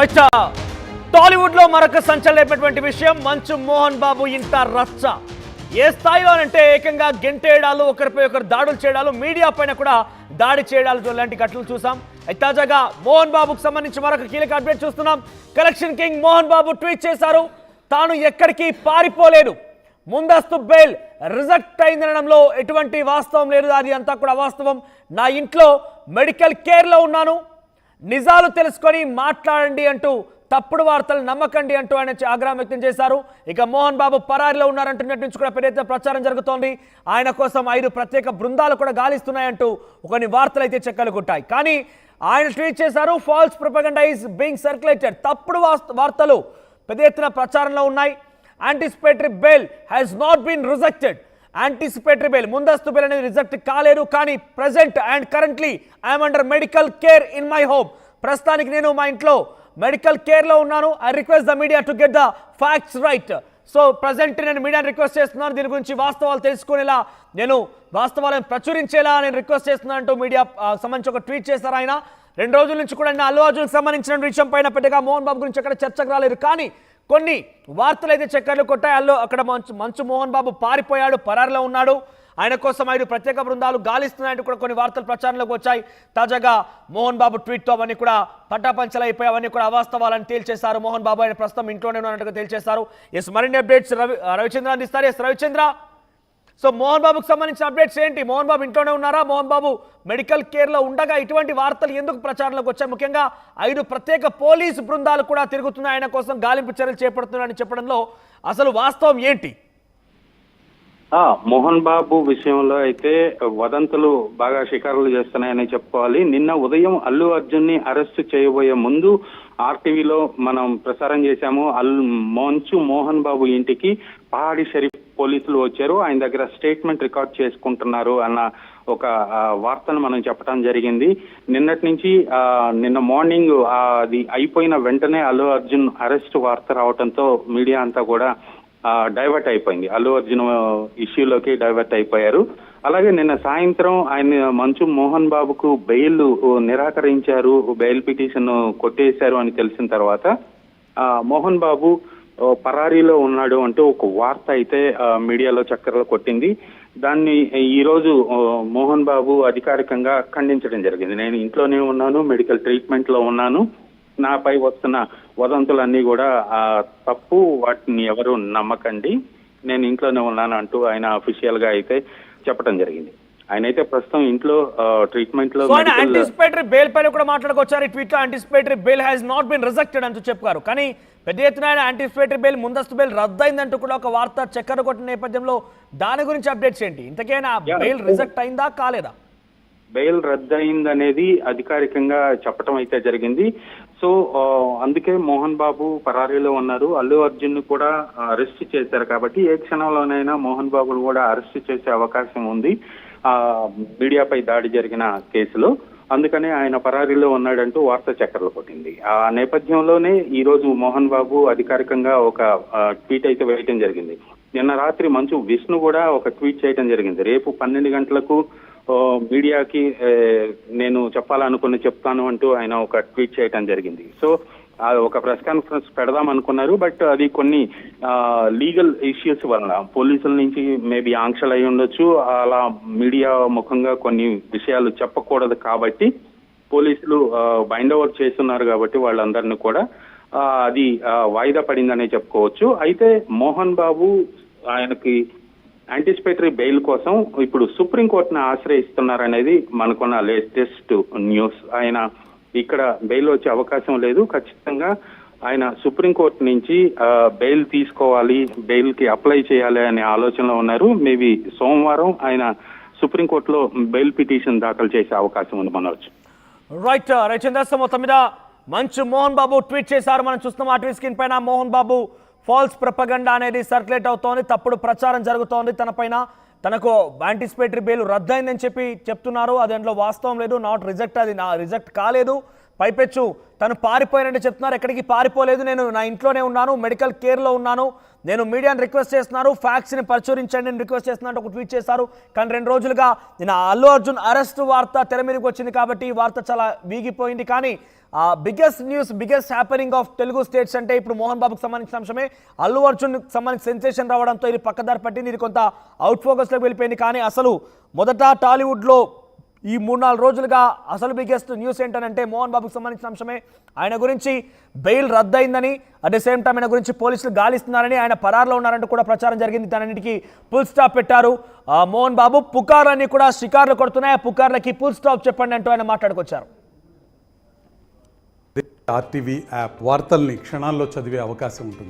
Right, Tollywood లో మరొక సంచలనమైనటువంటి విషయం మంచు మోహన్ బాబు ఇంత రచ్చ. ఏ స్థాయిలో అంటే ఏకంగా గెంటేయడాలు, ఒకరిపై ఒకరు దాడులు చేయడాలు, మీడియా పైన కూడా దాడి చేయడాలు లాంటి ఘటనలు చూసాం. తాజాగా మోహన్ బాబుకు సంబంధించి మరొక కీలక అప్డేట్ చూస్తున్నాం. Collection king Mohan Babu tweet చేశారు, తాను ఎక్కడికి పారిపోలేదు, ముందస్తు బెయిల్ రిజెక్ట్ అయిందనడంలో ఎటువంటి వాస్తవం లేదు, అది అంతా కూడా అవాస్తవం. నా ఇంట్లో మెడికల్ కేర్లో ఉన్నాను, నిజాలు తెలుసుకొని మాట్లాడండి అంటూ తప్పుడు వార్తలు నమ్మకండి అంటూ ఆయన ఆగ్రహం వ్యక్తం చేశారు. ఇక మోహన్ బాబు పరారిలో ఉన్నారంటున్నట్టు నుంచి కూడా పెద్ద ప్రచారం జరుగుతోంది. ఆయన కోసం 5 ప్రత్యేక బృందాలు కూడా గాలిస్తున్నాయంటూ కొన్ని వార్తలు అయితే చెక్కలు కొట్టాయి. కానీ ఆయన ట్వీట్ చేశారు, false propaganda is being circulated, తప్పుడు వార్తలు పెద్ద ఎత్తున ప్రచారంలో ఉన్నాయి. Anticipatory bail has not been rejected, anticipatory bail ముందస్తు బెయిల్ అనేది రిజెక్ట్ కాలేదు, కానీ present and currently I'm under medical care in my home, ప్రస్తుతానికి నేను మా ఇంట్లో మెడికల్ కేర్లో ఉన్నాను. I request the media to get the facts right. So present నేను మీడియాని రిక్వెస్ట్ చేస్తున్నాను, దీని గురించి వాస్తవాలు తెలుసుకునేలా, నేను వాస్తవాలను ప్రచురించేలా నేను రిక్వెస్ట్ చేస్తున్నాను అంటూ మీడియా సంబంధించి ఒక ట్వీట్ చేశారు ఆయన. 2 రోజుల నుంచి కూడా అల్లు అర్జున్ సంబంధించిన విషయం పైన పెద్దగా మోహన్ బాబు గురించి అక్కడ చర్చకు రాలేదు. కానీ కొన్ని వార్తలు అయితే చక్కర్లు కొట్టాయి. అక్కడ మంచు మోహన్ బాబు పారిపోయాడు, పరారిలో ఉన్నాడు, ఆయన కోసం 5 ప్రత్యేక బృందాలు గాలిస్తున్నాయంటూ కూడా కొన్ని వార్తలు ప్రచారంలోకి వచ్చాయి. తాజాగా మోహన్ బాబు ట్వీట్తో అవన్నీ కూడా పటాపంచలైపోయి అవన్నీ కూడా అవాస్తవాలని తేల్చేశారు. మోహన్ బాబు ఆయన ప్రస్తుతం ఇంట్లోనే ఉన్నట్టుగా తేల్చేశారు. ఎస్, మరిన్ని అప్డేట్స్ రవిచంద్ర అందిస్తారు. ఎస్ రవిచంద్ర, సో మోహన్ బాబుకు సంబంధించిన అప్డేట్స్ ఏంటి? మోహన్ బాబు ఇంట్లోనే ఉన్నారా? మోహన్ బాబు మెడికల్ కేర్లో ఉండగా ఇటువంటి వార్తలు ఎందుకు ప్రచారంలోకి వచ్చాయి? ముఖ్యంగా 5 ప్రత్యేక పోలీసు బృందాలు కూడా తిరుగుతున్నాయి, ఆయన కోసం గాలింపు చర్యలు చేపడుతున్నాయని చెప్పడంలో అసలు వాస్తవం ఏంటి? మోహన్ బాబు విషయంలో అయితే వదంతులు బాగా షికారులు చేస్తున్నాయని చెప్పుకోవాలి. నిన్న ఉదయం అల్లు అర్జున్ ని అరెస్ట్ చేయబోయే ముందు ఆర్టీవీలో మనం ప్రసారం చేశాము. మంచు మోహన్ బాబు ఇంటికి పహాడి షరీఫ్ పోలీసులు వచ్చారు, ఆయన దగ్గర స్టేట్మెంట్ రికార్డ్ చేసుకుంటున్నారు అన్న ఒక వార్తను మనం చెప్పడం జరిగింది. నిన్నటి నుంచి నిన్న మార్నింగ్ అది అయిపోయిన వెంటనే అల్లు అర్జున్ అరెస్ట్ వార్త రావడంతో మీడియా అంతా కూడా డైవర్ట్ అయిపోయింది, అల్లు అర్జున్ ఇష్యూలోకి డైవర్ట్ అయిపోయారు. అలాగే నిన్న సాయంత్రం ఆయన మంచు మోహన్ బాబుకు బెయిల్ నిరాకరించారు, బెయిల్ పిటిషన్ కొట్టేశారు అని తెలిసిన తర్వాత మోహన్ బాబు పరారీలో ఉన్నాడు అంటూ ఒక వార్త అయితే మీడియాలో చక్కర్లు కొట్టింది. దాన్ని ఈ రోజు మోహన్ బాబు అధికారికంగా ఖండించడం జరిగింది. నేను ఇంట్లోనే ఉన్నాను, మెడికల్ ట్రీట్మెంట్ లో ఉన్నాను, నాపై వస్తున్న వదంతులన్నీ కూడా తప్పు, వాటిని ఎవరు నమ్మకండి, నేను ఇంట్లోనే ఉన్నాను అంటూ ఆయన అఫీషియల్ గా అయితే చెప్పడం జరిగింది. ఆయన అయితే ప్రస్తుతం ఇంట్లో ట్రీట్మెంట్ లో యాంటిసిపేటరీ బెయిల్ పైన కూడా మాట్లాడుకొచ్చారు. ఈ ట్వీట్ లో anticipatory bail has not been rejected అంటూ చెప్పారు. కానీ పెద్ద ఎత్తున ఆయన యాంటిసిపేటరీ బెయిల్ ముందస్తు బెయిల్ రద్దయిందంటూ కూడా ఒక వార్త చక్కర కొట్టిన నేపథ్యంలో దాని గురించి అప్డేట్స్ ఏంటి? ఇంతకైనా బెయిల్ రిజెక్ట్ అయిందా కాలేదా? బెయిల్ రద్దయిందనేది అధికారికంగా చెప్పడం అయితే జరిగింది. సో అందుకే మోహన్ బాబు పరారీలో ఉన్నారు, అల్లు అర్జున్ కూడా అరెస్ట్ చేశారు కాబట్టి ఏ క్షణంలోనైనా మోహన్ బాబును కూడా అరెస్ట్ చేసే అవకాశం ఉంది మీడియాపై దాడి జరిగిన కేసులో. అందుకనే ఆయన పరారీలో ఉన్నాడంటూ వార్త చక్కర్లు కొట్టింది. ఆ నేపథ్యంలోనే ఈ రోజు మోహన్ బాబు అధికారికంగా ఒక ట్వీట్ అయితే వేయటం జరిగింది. నిన్న రాత్రి మంచు విష్ణు కూడా ఒక ట్వీట్ చేయడం జరిగింది, రేపు 12 గంటలకు మీడియాకి నేను చెప్తాను అంటూ ఆయన ఒక ట్వీట్ చేయడం జరిగింది. సో ఒక ప్రెస్ కాన్ఫరెన్స్ పెడదాం అనుకున్నారు, బట్ అది కొన్ని లీగల్ ఇష్యూస్ వలన పోలీసుల నుంచి మేబీ ఆంక్షలు అయి ఉండొచ్చు, అలా మీడియా ముఖంగా కొన్ని విషయాలు చెప్పకూడదు కాబట్టి పోలీసులు బైండ్ ఓవర్ చేస్తున్నారు కాబట్టి వాళ్ళందరినీ కూడా అది వాయిదా పడిందనే చెప్పుకోవచ్చు. అయితే మోహన్ బాబు ఆయనకి యాంటిసిపేటరీ బెయిల్ కోసం ఇప్పుడు సుప్రీంకోర్టును ఆశ్రయిస్తున్నారనేది మనకున్న లేటెస్ట్ న్యూస్. ఆయన ఇక్కడ బెయిల్ వచ్చే అవకాశం లేదు, ఖచ్చితంగా ఆయన సుప్రీంకోర్టు నుంచి బెయిల్ తీసుకోవాలి, బెయిల్ కి అప్లై చేయాలి అనే ఆలోచనలో ఉన్నారు. మేబీ సోమవారం ఆయన సుప్రీంకోర్టులో బెయిల్ పిటిషన్ దాఖలు చేసే అవకాశం ఉంది మనవచ్చు. రైట్ రవిచంద్ర, మొత్తం మీద మంచు మోహన్ బాబు ట్వీట్ చేశారు. మనం చూస్తున్నాం ఆ ట్వీట్ స్క్రీన్ పైన మోహన్ బాబు ఫాల్స్ ప్రొపగండా అనేది సర్క్యులేట్ అవుతోంది, తప్పుడు ప్రచారం జరుగుతోంది, తనకు యాంటిసిపేటరీ బెయిల్ రద్దయిందని చెప్తున్నారు. దాంట్లో వాస్తవం లేదు, నాట్ రిజెక్ట్, అది రిజెక్ట్ కాలేదు. పైపెచ్చు తను పారిపోయినట్టు చెప్తున్నారు, ఎక్కడికి పారిపోలేదు, నేను నా ఇంట్లోనే ఉన్నాను, మెడికల్ కేర్లో ఉన్నాను, నేను మీడియాని రిక్వెస్ట్ చేస్తున్నాను, ఫ్యాక్ట్స్ని పరిశోధించండి అని రిక్వెస్ట్ చేస్తున్నాను ఒక ట్వీట్ చేశారు. కానీ 2 రోజులుగా నేను అల్లు అర్జున్ అరెస్ట్ వార్త తెర మీదకి వచ్చింది కాబట్టి ఈ వార్త చాలా వీగిపోయింది. కానీ biggest news, biggest happening of Telugu states అంటే ఇప్పుడు మోహన్ బాబుకి సంబంధించిన అంశమే. అల్లు అర్జున్ సంబంధించి సెన్సేషన్ రావడంతో ఇది పక్కదారి పట్టింది, ఇది కొంత అవుట్ ఫోకస్లోకి వెళ్ళిపోయింది. కానీ అసలు మొదట టాలీవుడ్లో ఈ 3-4 రోజులుగా అసలు బిగ్గెస్ట్ న్యూస్ ఏంటంటే మోహన్ బాబుకి సంబంధించిన అంశమే. ఆయన గురించి బెయిల్ రద్దయిందని, అట్ ద సేమ్ టైం ఆయన గురించి పోలీసులు గాలిస్తున్నారని, ఆయన పరారులో ఉన్నారంటూ కూడా ప్రచారం జరిగింది. దానిన్నిటికీ ఫుల్ స్టాప్ పెట్టారు మోహన్ బాబు. పుకార్లన్నీ కూడా షికార్లు కొడుతున్నాయి, ఆ పుకార్లకి ఫుల్ స్టాప్ చెప్పండి అంటూ ఆయన మాట్లాడుకొచ్చారు. ఆర్టీవీ యాప్ వార్తల్ని క్షణాల్లో చదివే అవకాశం ఉంటుంది.